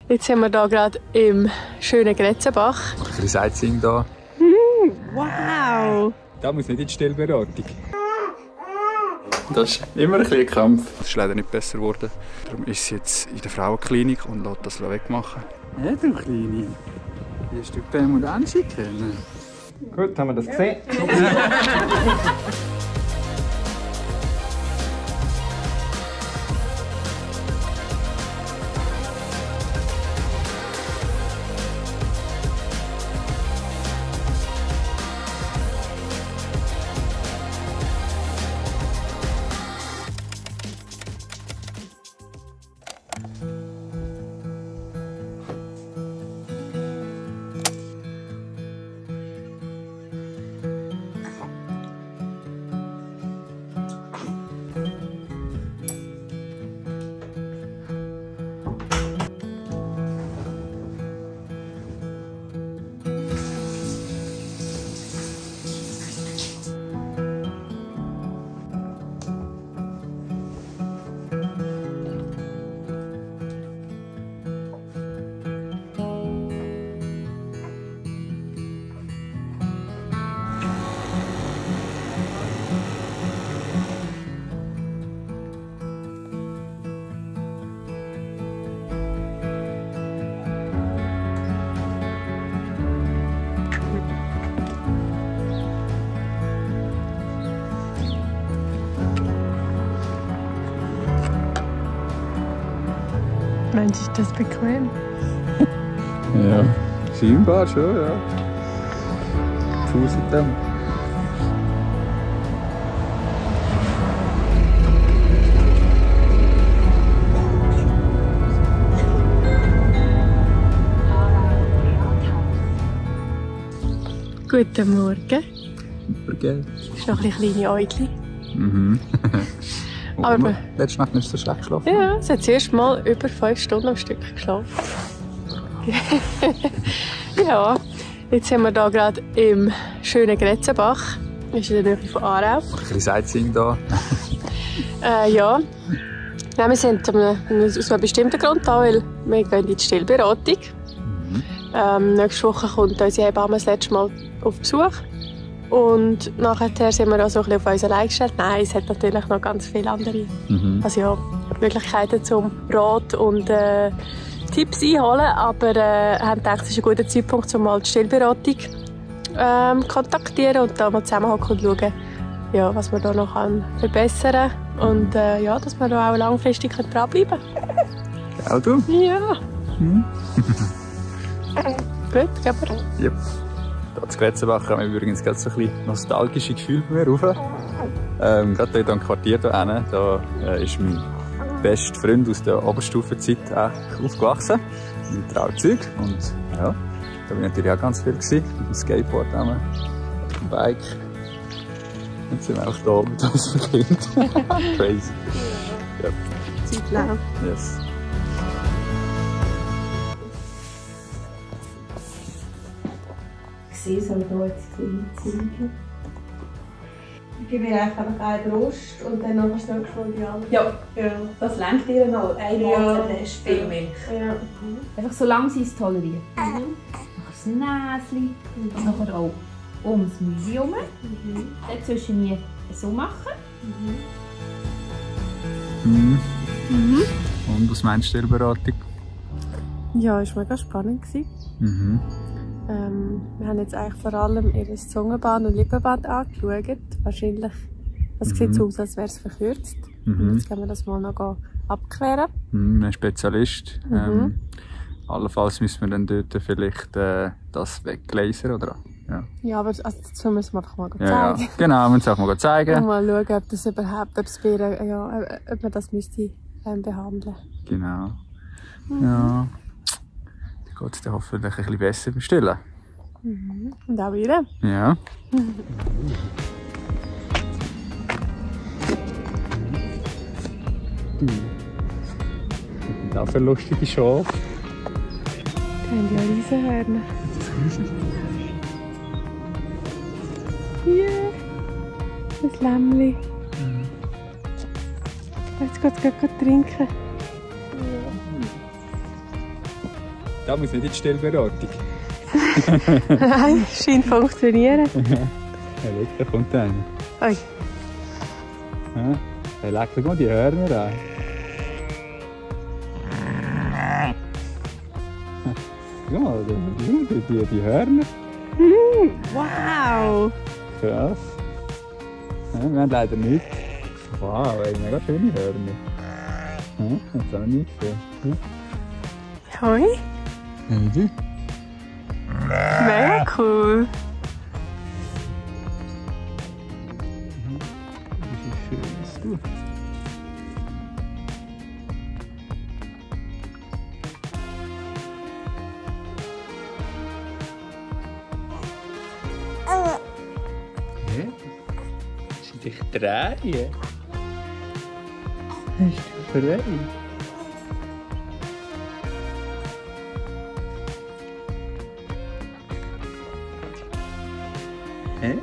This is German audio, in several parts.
Jetzt sind wir hier gerade im schönen Grätzenbach. Ein bisschen Sightseeing da. Wow! Da muss nicht in die Stillberatung. Das ist immer ein bisschen ein Kampf. Das ist leider nicht besser geworden. Darum ist sie jetzt in der Frauenklinik und lässt das wegmachen. Ja, du Kleine. Wirst du Pam und Angie kennen? Gut, haben wir das gesehen? Mensch, ist das bequem? Ja, scheinbar schon, ja. Tausendem. Guten Morgen. Super, gell? Ist noch ein bisschen kleine Äugli. Mhm. Aber letzte Nacht nicht so schlecht geschlafen. ja, sie hat das erste Mal über 5 Stunden am Stück geschlafen. Ja, jetzt sind wir hier gerade im schönen Grätzenbach. Das ist in der Nähe von Aarau. Ein bisschen Sightseeing da. Ja. Nein, wir sind aus einem bestimmten Grund da, weil wir gehen in die Stillberatung. Nächste Woche kommt unsere Hebamme das letzte Mal auf Besuch. Und nachher sind wir auch so ein bisschen auf uns allein gestellt. Nein, es hat natürlich noch ganz viele andere also ja, Möglichkeiten zum Rat und Tipps einholen. Aber haben gedacht, es ist ein guter Zeitpunkt, um mal die Stillberatung kontaktieren und da mal zusammenhocken und schauen, ja, was man da noch verbessern kann. Und ja, dass wir da auch langfristig dranbleiben können. Auch du? Ja. Gut, gehen wir. Yep. Hier zu Grätzenbach haben wir übrigens gerade so ein bisschen nostalgische Gefühle bei mir rauf. Gerade hier im Quartier hier hinten, da ist mein bester Freund aus der Oberstufenzeit aufgewachsen. Im Trauzeug. Und ja, da war ich natürlich auch ganz viel gewesen. Mit dem Skateboard, mit dem Bike. Jetzt sind wir auch hier mit unserem Kind. Crazy. Yep. Zeit lang. Yes. Ich sehe hier jetzt kleine Ziegen. Ich gebe ihr einfach eine Brust und dann noch schnell die andere. Ja, das lenkt ihr noch. Einmal ist viel Milch. Ja. Einfach solange sie es toleriert. Nachher das Näschen, nachher auch ums Müsli herum. Dann zwischen mir so machen. Und was meinst du der Beratung? Ja, es war mega spannend. Wir haben jetzt eigentlich vor allem ihr Zungenband und Lippenband angeschaut. Wahrscheinlich sieht es aus, als wäre es verkürzt. Jetzt können wir das mal noch abklären. Ein Spezialist. Allenfalls müssen wir dann dort vielleicht das weglasern, oder? Ja, aber also, das müssen wir einfach mal zeigen. Ja, genau, wir müssen es auch mal zeigen. Und mal schauen, ob das überhaupt, ob man das müsste behandeln. Genau. Ja. Dann geht es dann hoffentlich ein bisschen besser beim Stillen. Und auch ihr? Ja. Und auch für lustige Schafe. Die haben ja Riesenhörner. Ja, das Lämmli. Jetzt geht es gerade trinken. Da muss nicht in die Stillberatung. Nein, scheint zu funktionieren. Ja, da kommt einer. Oi. Ja, er legt mal die Hörner an. Schau mal, die Hörner. Wow! Krass. Ja, wir haben leider nichts. Wow, ey, mega schöne Hörner. Ja, das habe ich nicht gesehen. Hoi. Ja. Mega cool. Das ist schön. Sie dich drehen? Hast du frei? Hä?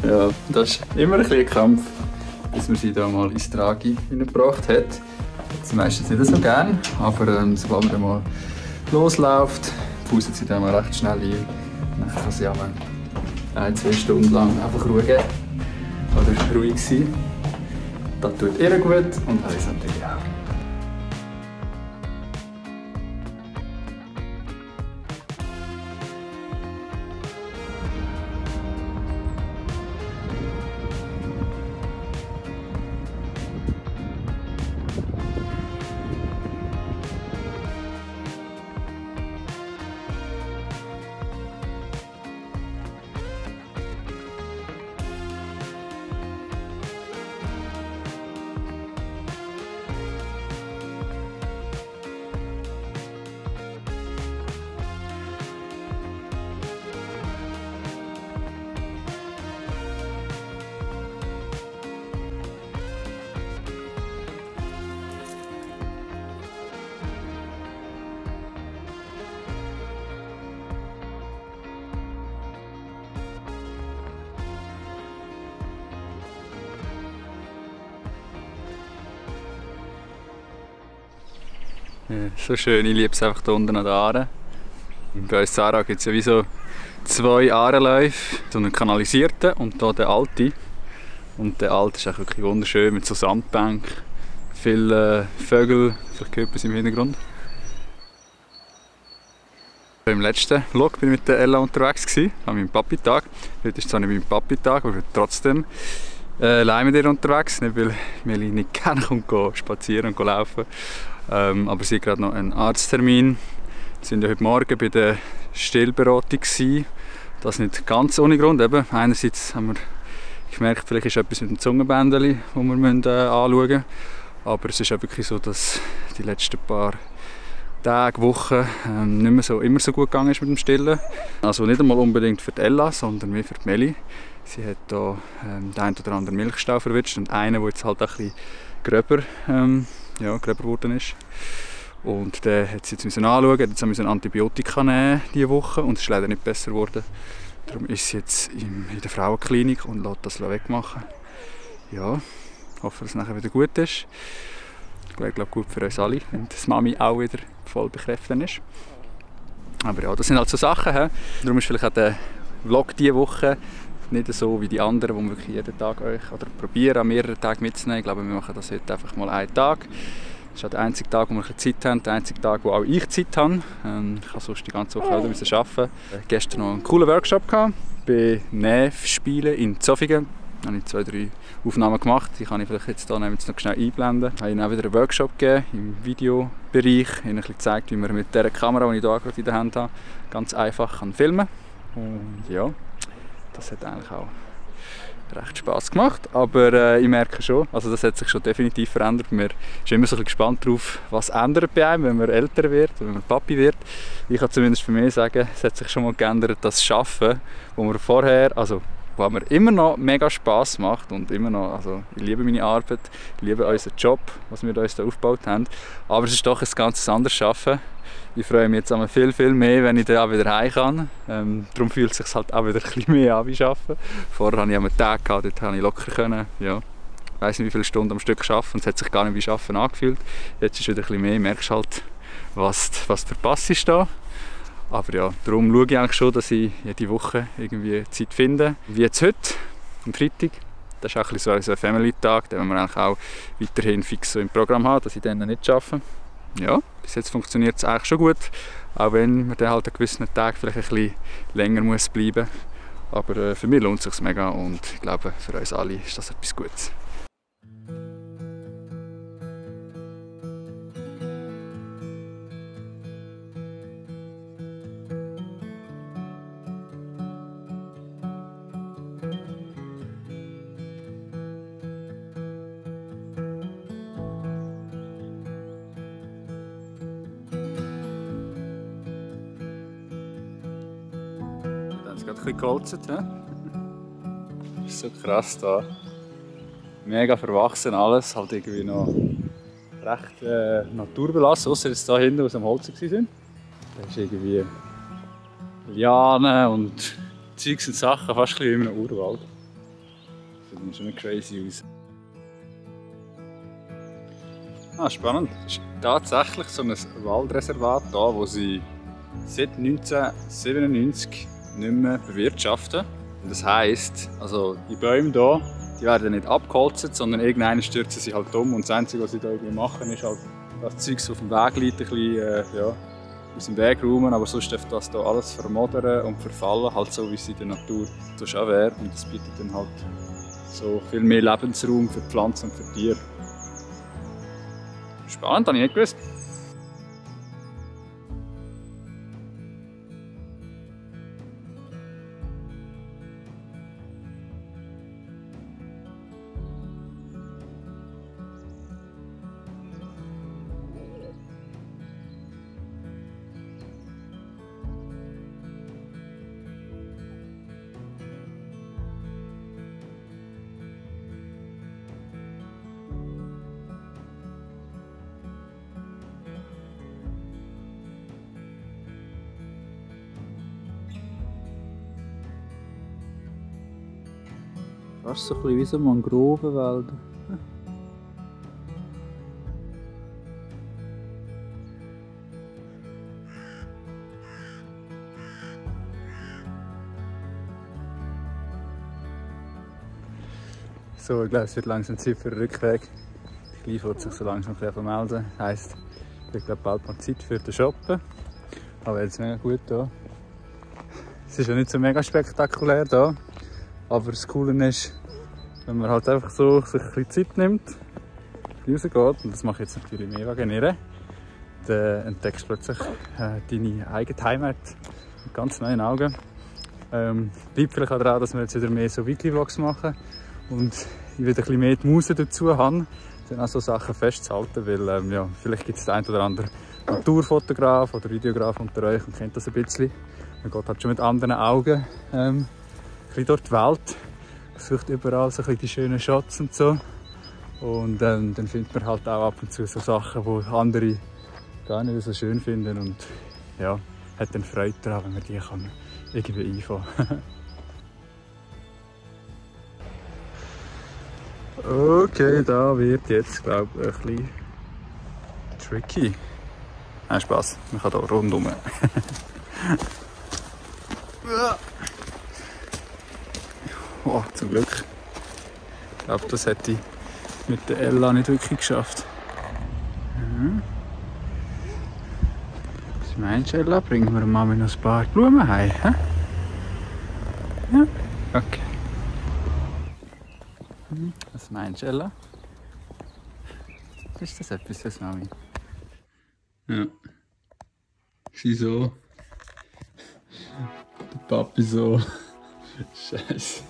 Ja, das ist immer ein bisschen ein Kampf, bis man sie da mal ins Trage hineingebracht hat. Das meistens nicht so gern, aber sobald man mal losläuft, pauset sie dann mal recht schnell ein. Dann kann sie auch 1-2 Stunden lang einfach ruhig oder ruhig sein. Das tut ihr gut und uns natürlich auch. Ja, so schön, ich liebe es einfach hier unten an den Aaren. Bei uns in Sarah gibt es ja wie so 2 Aarenläufe, so einen kanalisierten und hier den alten. Und der alte ist auch wirklich wunderschön mit so Sandbänken, viele Vögel, vielleicht hört man es im Hintergrund. Im letzten Vlog bin ich mit der Ella unterwegs an meinem Papi-Tag. Heute ist zwar nicht mein Papi-Tag, aber trotzdem allein mit ihr unterwegs, nicht weil Meli nicht gerne kommt, spazieren und laufen. Aber sie hat gerade noch einen Arzttermin. Wir waren ja heute Morgen bei der Stillberatung. Das nicht ganz ohne Grund. Eben, einerseits haben wir gemerkt, vielleicht ist etwas mit dem Zungenbändeli, das wir anschauen müssen. Aber es ist auch wirklich so, dass die letzten paar Tage, Wochen nicht mehr so, immer so gut gegangen ist mit dem Stillen. Also nicht einmal unbedingt für die Ella, sondern mehr für die Meli. Sie hat hier den einen oder anderen Milchstau verwitscht und einen, der jetzt halt ein bisschen gröber geworden ist. Und den hat sie jetzt anschauen, jetzt musste sie Antibiotika nehmen diese Woche und es ist leider nicht besser geworden. Darum ist sie jetzt in der Frauenklinik und lässt das wegmachen. Ja, ich hoffe, dass es nachher wieder gut ist. Ich glaube, gut für uns alle, wenn die Mami auch wieder voll bekräftigt ist. Aber ja, das sind halt so Sachen. He? Darum ist vielleicht auch der Vlog diese Woche nicht so wie die anderen, wo wir wirklich jeden Tag oder probieren, an mehreren Tagen mitzunehmen. Ich glaube, wir machen das heute einfach mal einen Tag. Das ist auch der einzige Tag, wo wir Zeit haben, der einzige Tag, wo auch ich Zeit habe. Ich habe sonst die ganze Woche arbeiten müssen. Gestern noch einen coolen Workshop gehabt, bei Näf-Spielen in Zofingen. Da habe ich 2-3 Aufnahmen gemacht, die kann ich vielleicht jetzt hier noch schnell einblenden. Ich habe ihnen auch wieder einen Workshop gegeben im Videobereich. Ich habe ihnen gezeigt, wie man mit dieser Kamera, die ich hier gerade in der Hand habe, ganz einfach filmen kann. Und ja, das hat eigentlich auch recht Spass gemacht. Aber ich merke schon, also das hat sich schon definitiv verändert. Man ist immer so ein bisschen gespannt darauf, was ändert bei einem, wenn man älter wird, wenn man Papi wird. Ich kann zumindest für mich sagen, es hat sich schon mal geändert, das Arbeiten, wo man vorher, also wo mir immer noch mega Spass macht und immer noch, also ich liebe meine Arbeit, ich liebe unseren Job, was wir uns hier aufgebaut haben, aber es ist doch ein ganz anderes Arbeiten. Ich freue mich jetzt einmal viel mehr, wenn ich dann auch wieder heim kann. Darum fühlt es sich halt auch wieder ein bisschen mehr an wie Arbeiten. Vorher hatte ich einen Tag, dort konnte ich locker können, ja, ich weiss nicht wie viele Stunden am Stück arbeiten und es hat sich gar nicht wie Arbeiten angefühlt. Jetzt ist es wieder ein bisschen mehr, merkst halt, was verpasst ist da. Aber ja, darum schaue ich eigentlich schon, dass ich jede Woche irgendwie Zeit finde. Wie jetzt heute, am Freitag. Das ist auch ein bisschen so ein Family-Tag, den wir eigentlich auch weiterhin fix so im Programm haben, dass ich dann nicht arbeite. Ja, bis jetzt funktioniert es eigentlich schon gut. Auch wenn man dann halt an gewissen Tagen vielleicht ein bisschen länger muss bleiben muss. Aber für mich lohnt es sich mega und ich glaube, für uns alle ist das etwas Gutes. Es hat gerade ein bisschen geholzt. Das ist so krass da. Mega verwachsen alles, halt irgendwie noch recht naturbelassen, außer jetzt da hinten, wo sie am Holz waren. Da ist irgendwie Lianen und Zeugs und Sachen, fast ein bisschen wie in einem Urwald. Das sieht schon crazy aus. Spannend. Es ist tatsächlich so ein Waldreservat da, wo sie seit 1997 nicht mehr bewirtschaften. Und das heisst, also die Bäume hier, die werden nicht abgeholzt, sondern irgendwann stürzen sie halt um und das Einzige, was sie hier irgendwie machen, ist halt das Zeug, das auf dem Weg liegt, ein bisschen aus dem Weg räumen, aber sonst darf das hier alles vermodern und verfallen, halt so wie es in der Natur so schon wäre. Und das bietet dann halt so viel mehr Lebensraum für Pflanzen und für Tiere. Spannend, habe ich nicht gewusst. Fast so ein bisschen wie so Mangrovenwälder. So, ich glaube, es wird langsam Zeit für den Rückweg. Gleich wird sich so langsam vermelden. Das heisst, ich glaube bald mal Zeit für den Shoppen. Aber jetzt mega gut hier. Es ist ja nicht so mega spektakulär hier. Aber das Coole ist, wenn man halt einfach so sich ein bisschen Zeit nimmt, rausgeht, und das mache ich jetzt natürlich mehr wegen ihr, dann entdeckst du plötzlich deine eigene Heimat mit ganz neuen Augen. Bleibt vielleicht auch daran, dass wir jetzt wieder mehr so Weekly-Vlogs machen und ich wieder ein bisschen mehr die Muse dazu habe, dann auch so Sachen festzuhalten, weil ja, vielleicht gibt es den einen oder anderen Naturfotograf oder Videograf unter euch und kennt das ein bisschen. Man geht halt schon mit anderen Augen durch die Welt, sucht überall so die schönen Shots und so. Und dann findet man halt auch ab und zu so Sachen, die andere gar nicht so schön finden. Und ja, hat dann Freude daran, wenn man die kann irgendwie einfangen kann. Okay, da wird jetzt, glaube ich, ein bisschen tricky. Nein, Spaß, man kann hier rundherum. Oh, zum Glück. Ich glaube, das hätte ich mit der Ella nicht wirklich geschafft. Was meinst du, Ella? Bringen wir Mami noch ein paar Blumen heim? Ja? Okay. Was meinst du, Ella? Ist das etwas für Mami? Ja. Sie so. Der Papi so. Scheiße.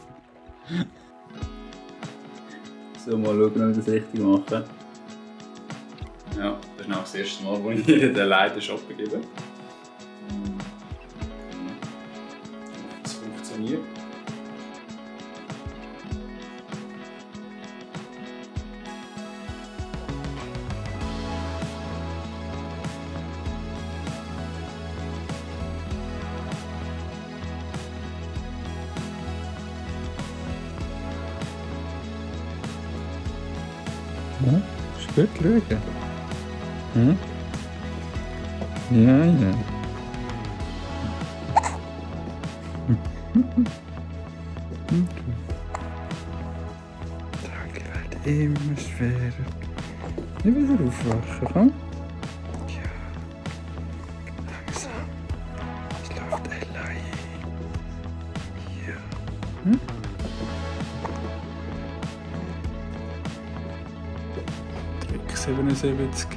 So, mal schauen, ob ich das richtig mache. Ja, das ist auch das erste Mal, wo ich den Leuten shoppen gebe. Es funktioniert. Ja, ist gut schauen. Hm? Ja, ja. Tage werden immer schwerer. Nicht wieder aufwachen, komm. Ja. Langsam. Es läuft Ella ein. Hier. Hm? 77.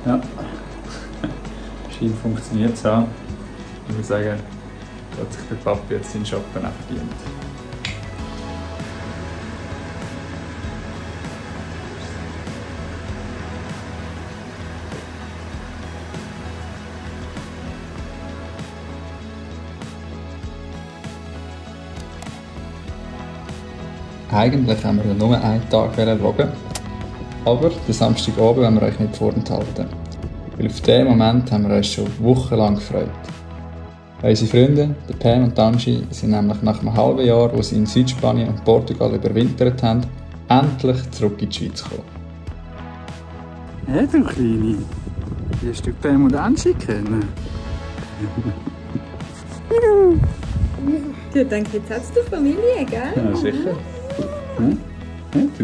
Ja, scheint funktioniert es auch. Ich würde sagen, da hat sich der Papi jetzt seinen Shoppen auch verdient. Eigentlich haben wir ja nur einen Tag vloggen, aber den Samstagabend wollen wir euch nicht vorenthalten. Weil auf diesen Moment haben wir uns schon wochenlang gefreut. Unsere Freunde, der Pam und Angie, sind nämlich nach einem halben Jahr, wo sie in Südspanien und Portugal überwintert haben, endlich zurück in die Schweiz gekommen. Hey du Kleine, wie hast du Pam und Angie kennen? Du denkst, jetzt hast du Familie, gell? Ja, sicher. Hm? Ja, du.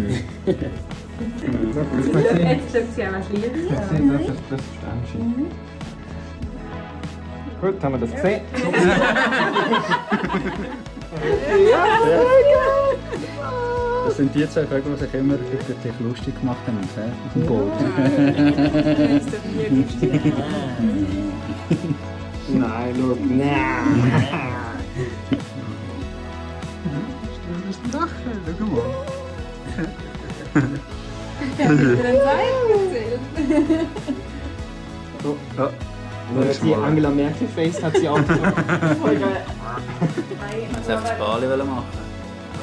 Jetzt dürfen sie auch was lieben. Das ist Angie. Gut, haben wir das gesehen? Das sind die zwei Vögel, die sich immer über dich lustig gemacht haben auf dem Boot. Nein, schau. Nein. Du bist ein Lachen, schau mal. Ich habe dir einen Zeichen erzählt. So. Ja. Und die Angela Merkel-Face hat sie auch gesagt. Voll geil. Sie wollten das Bali machen.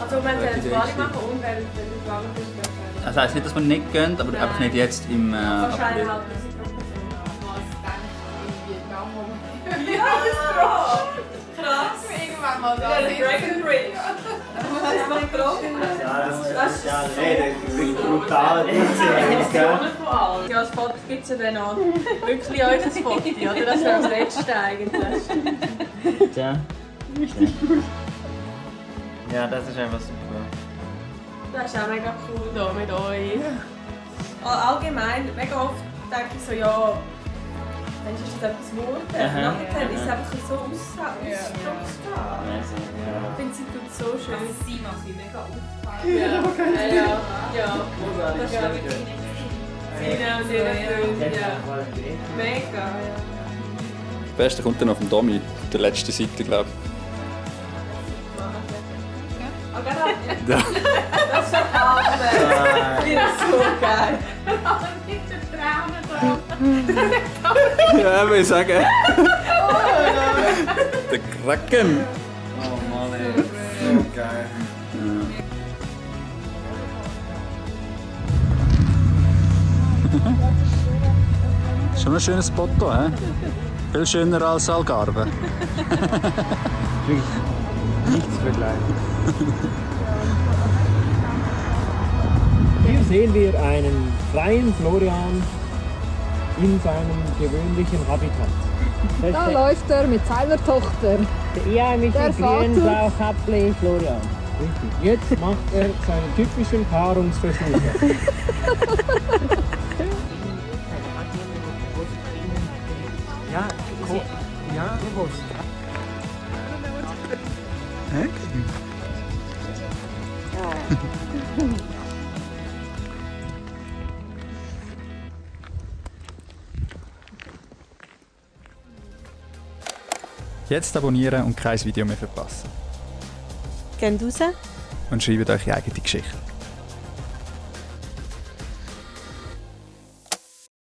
Also wenn sie das Bali machen und wenn du schwanger bist, wahrscheinlich. Das heisst nicht, dass wir nicht gehen, aber einfach nicht jetzt im Wahrscheinlich April. halt was Vietnam krass. Irgendwann mal da. Dragon Bridge. Was heißt noch getroffen? Das ist brutal. ja, das Foto gibt es ja dann auch. Wirklich euch das Foto, oder? Das wäre das letzte eigentlich. Tja. Ja, das ist einfach super. Das ist auch mega cool hier mit euch. Allgemein, mega oft denke ich so, ja, dann ist das etwas geworden. Nachher ist es einfach so ausdrucksstark. Ich finde, sie tut so schön. Sie macht sie mega auffallen. Ja. Das stimmt. Ja. Mega, ja. Das Beste kommt dann auf dem Domi, auf der letzten Seite, glaube ich. Ja. Das ist schon Abend. Die ist so geil. Mit den Tränen da. Ja, will ich sagen. Der Kraken. Oh Mann, ey. So geil. Schon ein schönes Spot hier, viel schöner als Algarve. Nichts zu vergleichen. Hier sehen wir einen freien Florian in seinem gewöhnlichen Habitat. Da läuft er mit seiner Tochter. Ja, mit Der dem grünen Vater. Blaukappli Florian. Richtig. Jetzt macht er seine typischen Paarungsversuche. Ja, ja, bewusst. Jetzt abonnieren und kein Video mehr verpassen. Geht raus Und schreibt eure eigene Geschichte.